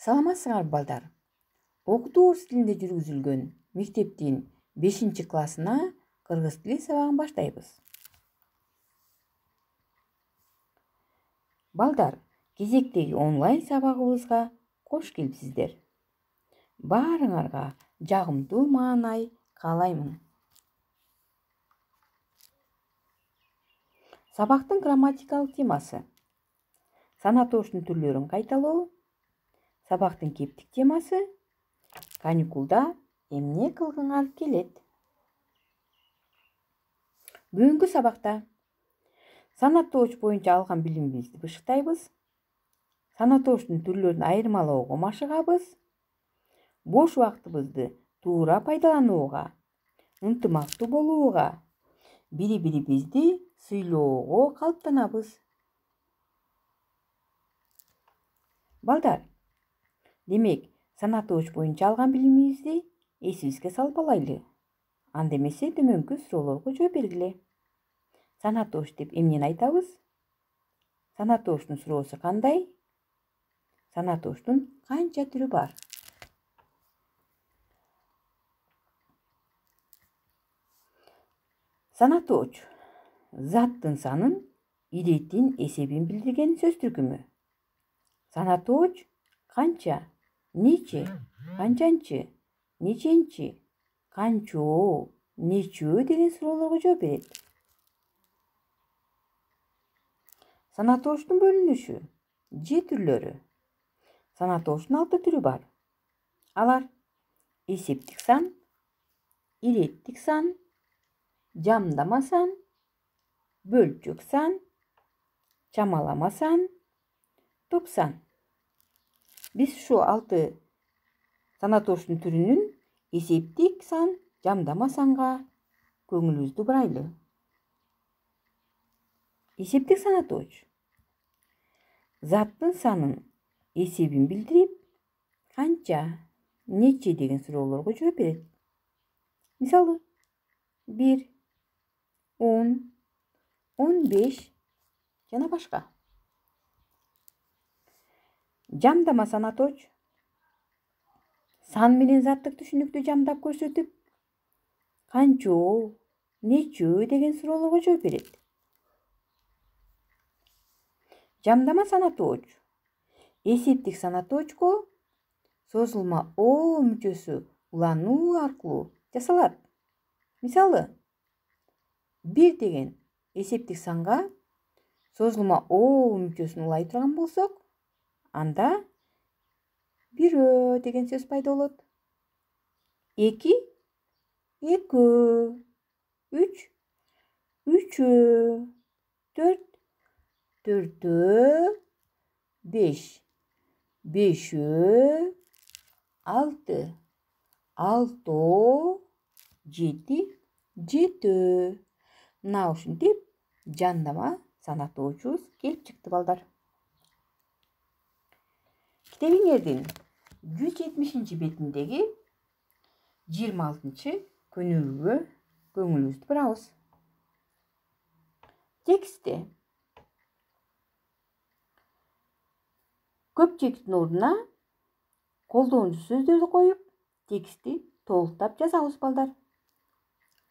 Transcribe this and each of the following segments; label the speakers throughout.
Speaker 1: Саламатсыңар балдар. Окутуу орус тилинде жүргүзүлгөн мектептин 5-классына кыргыз тили сабагын баштайбыз. Балдар, кезектеги онлайн сабагыбызга кош келипсиздер. Баарыңарга жагымдуу маанай каалаймын. Сабактын грамматикалык темасы: сана тооштун түрлөрүн кайталоо. Сабактын кептик темасы: каникулда эмне кылгыңар келет? Бүгүнкү сабакта сана тооч боюнча алган билимибизди бышыктайбыз. Сана тооштун түрлөрүн айырмалоого машыгабыз. Бош убактыбызды туура пайдаланууга, ынтымактуу болууга, бири-бирибизди сыйлоого калыптанабыз. Балдар, демек, сана тооч боюнча алган билимибизди эсибизге салып алайлы. Анда эмесе төмөнкү суроолорго жооп бергиле. Сана тооч деп эмнени айтабыз? Сана тооштун суроосу кандай? Сана тооштун канча түрү бар? Сана тооч заттын санын, иретин, эсебин билдирген сөз түркүмү. Сана тооч канча, нече, канчанчы, неченчи, канчоо, нечөө деген суроолорго жооп берет. Сана тооштун бөлүнүшү же түрлөрү. Сана тооштун 6 түрү бар. Алар: эсептик сан, иреттик сан, жамдама сан, бөлчөк сан, чамалама сан, топ сан. Биз ушу 6 сана тооштун түрүнүн эсептик сан, жамдама санга көңүлүбүздү бурайлы. Эсептик сана тооч заттын санын, эсебин билдирип, канча, нече деген суроолорго жооп берет. Мисалы: 1, 10, 15 жана башка. Жамдама сана тооч сан менен заттык түшүнүктү жамдап көрсөтүп, канчоо, нечөө деген суроолорго жооп берет. Жамдама сана тооч эсептик сана тоочко созулма О мүчөсү улануу аркылуу жасалат. Мисалы: 1 деген эсептик санга созулма О мүчөсүн улай турган болсок, анда бирөө деген сөз пайда болот. 2 экөө, 3 үчөө, 4 төртөө, 5 бешөө, 6 алтоо, 7 жетөө. Мына ушинтип жамдама сана тоочубуз келип чыкты, балдар. Китебиңердин 170 бетиндеги 26 көнүгүүгө көңүлүбүздү бурабыз. Текстте көпчектин ордуна колдонуучу сөздөрдү коюп, текстти толуктап жазабыз, балдар.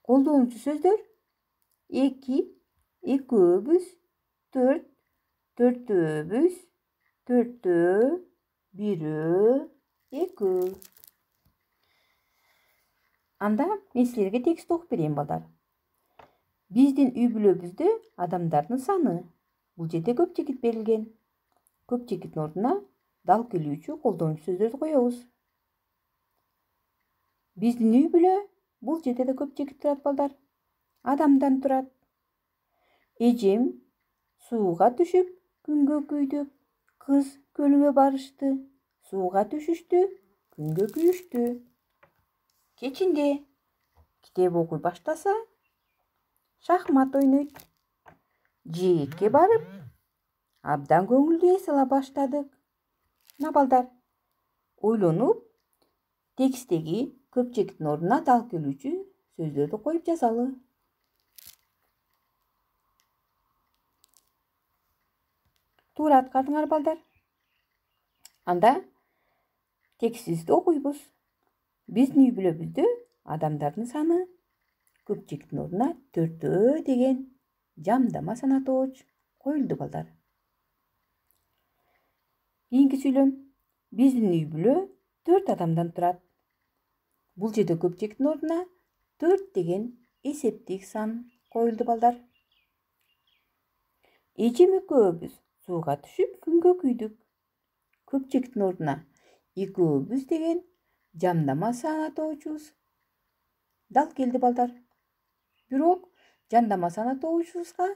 Speaker 1: Колдонуучу сөздөр: 2, экөөбүз, 4, төртөөбүз, төртөө, бирөө, экөө. Анда мен силерге текстти окуп берейин, балдар. Биздин үй бүлөбүздө адамдардын саны. Бул жерде көпчекит берилген. Көпчекиттин ордуна дал келүүчү колдонуучу сөздөрдү коебуз. Биздин үй бүлө, бул жерде да көпчекит турат, балдар. Адамдан турат. Эжем сууга түшүп, күнгө күйдү. Кыз көлгө барышты. Сууга түшүштү, күнгө күйүштү. Кечинде китеп окуй баштаса, шахмат ойнойт. Жээкке барып, абдан көңүлдүү эс ала баштадык. Мына, балдар, ойлонуп, тексттеги көпчекиттин ордуна дал келүүчү сөздөрдү коюп жазалы. Туура аткардыңар, балдар. Анда текстибизди окуйбуз. Биздин үй бүлөбүздө адамдардын саны көпчектин ордуна 4 деген жамдама санатооч коюлду балдар. Кийинки сүйлөм. Биздин үй бүлө 4 адамдан турат. Бул жерде көпчектин ордуна 4 деген эсептик сан коюлду балдар. Эжем экөөбүз сууга түшүп күнгө күйдүк. Көпчектин ордуна экөөбүз деген жамдама санатоочубуз дал келди балдар. Бирок жамдама санатоочубузга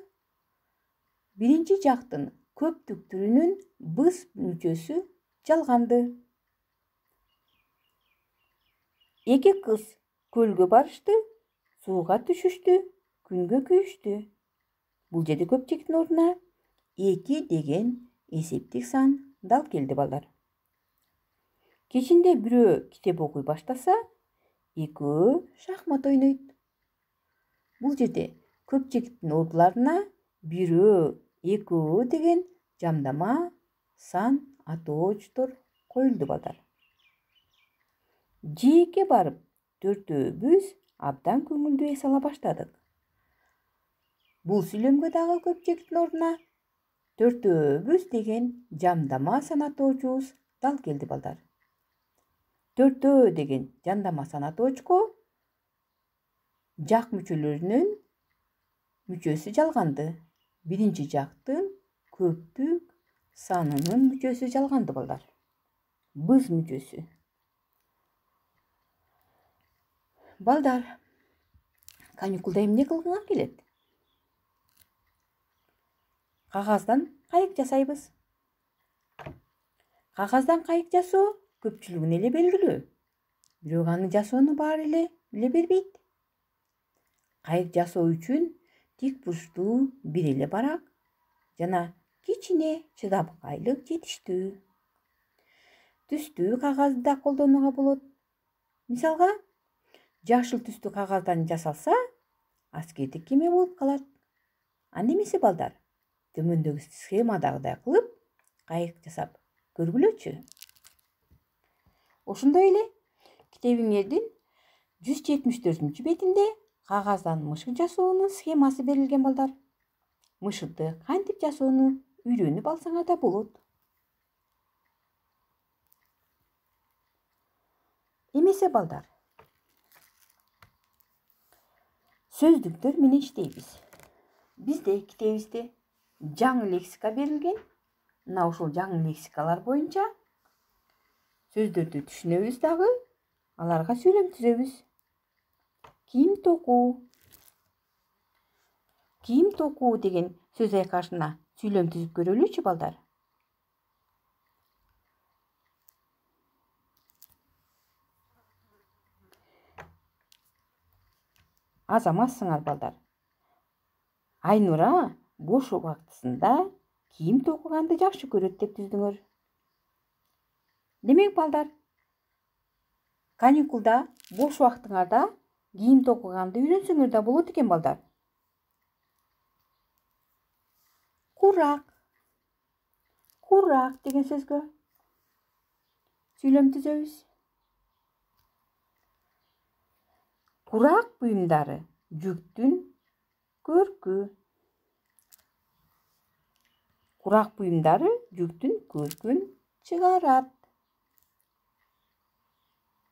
Speaker 1: биринчи жактын көптүк түрүнүн быс мүчөсү жалганды. Эки кыз көлгө барышты, сууга түшүштү, күнгө күйүштү. Бул жерде көпчектин ордуна 2 деген эсептик сан дал келди балдар. Кечинде бирөө китеп окуй баштаса, экөө шахмат ойнойт. Бул жерде көпчектин ордуларына бирөө, экөө деген жамдама сан атоочтор коюлду балдар. Жээкке барып, төртөөбүз абдан көңүлдүү эс ала баштадык. Бул сүйлөмгө дагы көпчектин ордуна төртөөбүз деген жамдама санатоочубуз дал келди балдар. Төртөө деген жамдама санатоочко жак мүчөлөрүнүн мүчөсү жалганды. Биринчи жактын көптүк санынын мүчөсү жалганды балдар. Быз мүчөсү. Балдар, каникулда эмне кылгыңар келет? Кагаздан кайык жасайбыз. Кагаздан кайык жасоо көпчүлүгүнө эле белгилүү. Бирок аны жасоону баары эле биле бербейт. Кайык жасоо үчүн тик бурчтуу бир эле барак жана кичине чыдамкайлык жетиштүү. Түстүү кагазды да колдонууга болот. Мисалга, жашыл түстүү кагаздан жасалса, аскердик кеме болуп калат. Анда эмесе балдар, төмөндөгү схемадагыдай кылып кайык жасап көргүлөчү. Ошондой эле китебиңердин 174 бетинде кагаздан мышык жасоонун схемасы берилген балдар. Мышыкты кантип жасоону үйрөнүп алсаңар да болот. Эмесе балдар, сөздүктөр менен иштейбиз. Бизде китебибизде жаңы лексика берилген. Мына ушул жаңы лексикалар боюнча сөздөрдү түшүнөбүз дагы, аларга сүйлөм түзөбүз. Кийим токуу. Кийим токуу деген сөз айкашына сүйлөм түзүп көрөлүчү балдар. Азаматсыңар балдар. Айнура бош убактысында кийим токуганды жакшы көрөт деп түздүңөр. Демек балдар, каникулда бош убактыңарда кийим токуганды үйрөнсөңөр да болот экен балдар. Курак. Курак деген сөзгө сүйлөм түзөбүз. Курак буюмдары жүктүн көркү. Курак буюмдары жүктүн көркүн чыгарат.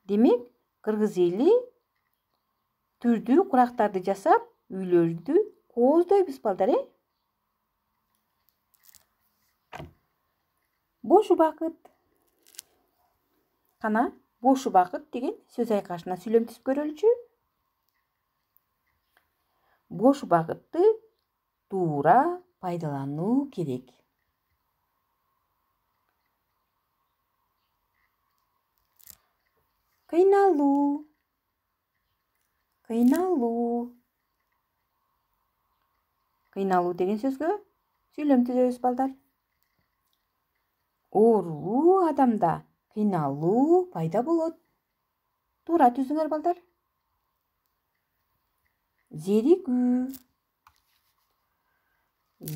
Speaker 1: Демек, кыргыз эли түрдүү курактарды жасап, үйлөрдү кооздойбуз балдар, Бош убакыт. Кана, бош убакыт деген сөз айкашына сүйлөм түзүп көрөлүчү. Бош убакытты туура пайдалануу керек. Кыйналуу. Кыйналуу. Кыйналуу деген сөзгө сүйлөм түзөбүз балдар. Оорулуу адамда кыйналуу пайда болот. Туура түзүңөр балдар. Зеригүү.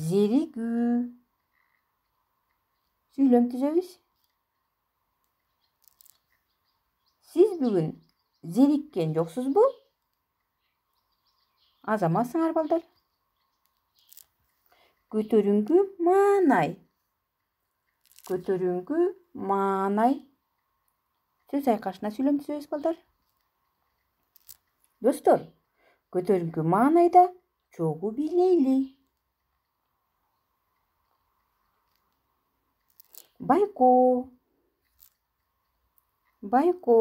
Speaker 1: Зеригүү. Сүйлөм түзөбүз. Сиз бүгүн зериккен жоксузбу? Азаматсыңар балдар. Көтөрүңкү маанай. Көтөрүңкү маанай. Сөз айкашына сүйлөм түзөбүз балдар. Достор, көтөрүңкү маанайда чогуу билейли. Байко. Байко.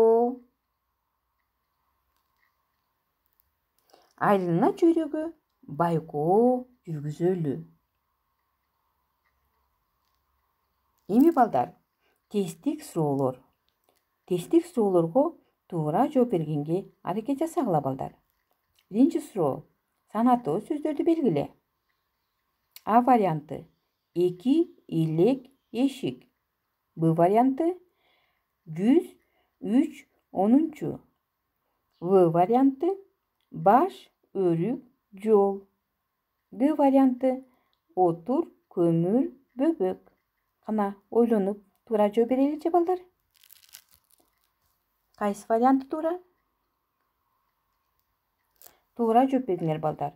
Speaker 1: Айрылына чөйрөгө байко жүргүзөлү. Эми балдар, тесттик суроолор. Тесттик суроолорго туура жооп бергенге аракет жасагыла балдар. Биринчи суроо. Санаттуу сөздөрдү белгиле. А варианты: 2 илек эшик. Б варианты: 100 3 10. В варианты: баш өрүк жол. Г варианты: отур көмүр бөбөк. Кана ойлонуп туура жооп береличи балдар. Кайсы варианты туура? Туура жооп бериңер балдар.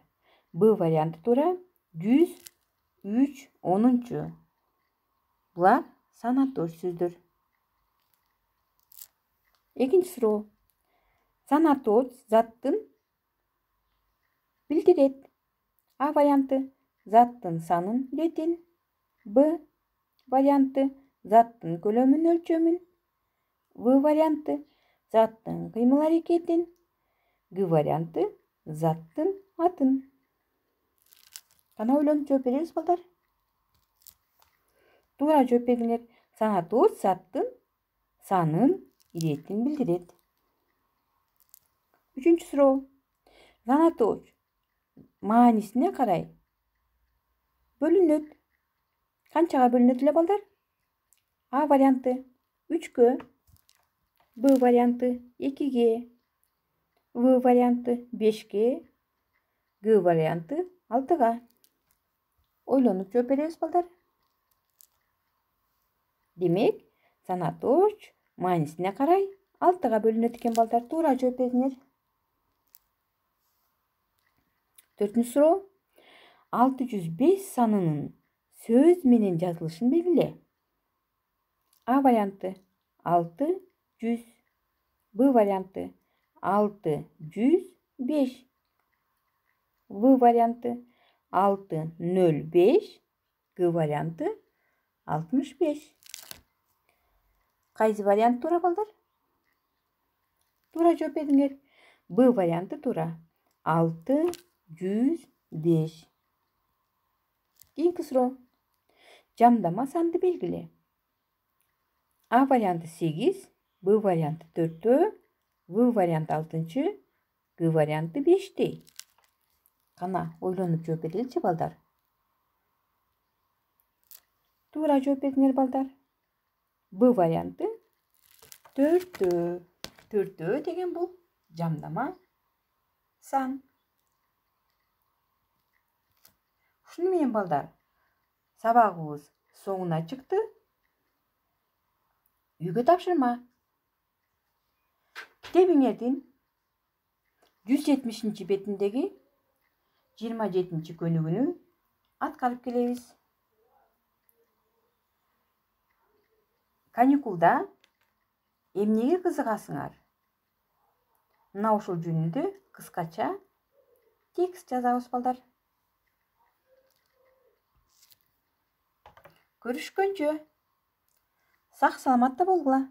Speaker 1: Б варианты туура. 100 3 10. Булар санаттууч сөздөр. Экинчи суроо. Санаттууч заттын билдирет. А варианты: заттын санын иретин. Б варианты: заттын көлөмүн өлчөмүн. В варианты: заттын кыймыл аракетин. Г варианты: заттын атын. Кана ойлонуп жооп беребиз балдар. Туура жооп бериңер. Санаттууч заттын санын иретин билдирет. Үчүнчү суроо. Санаттууч маанисине карай бөлүнөт. Канчага бөлүнөт эле балдар? А варианты: 3-кө. Б варианты: 2-ге. В варианты: 5-ке. Г варианты: 6-га. Ойлонуп жооп беребиз балдар. Демек, санаттууч маанисине карай 6-га бөлүнөт экен балдар. Туура жооп бериңер. Төртүнчү суроо. 605 санынын сөз менен жазылышын белгиле. А варианты: 600. Б варианты: 605. В варианты: 605. Г варианты: 65. Кайсы вариант туура балдар? Туура жооп бериңер. Б варианты туура. 605. Кийинки суроо. Жамдама санды белгиле. А варианты 8, Б варианты 4, В варианты 6, Г варианты 5. Кана ойлонуп жооп береличи балдар. Туура жооп бериңер балдар. Б варианты 4. 4 деген бул жамдама сан. Ушуну менен балдар, сабагыбыз соңуна чыкты. Үйгө тапшырма. Китебиңердин 170 бетиндеги 27 көнүгүнү аткарып келебиз. Каникулда эмнеге кызыгасыңар? Мына ушул жөнүндө кыскача текст жазабыз балдар. Көрүшкөнчө. Сак саламатта болгула.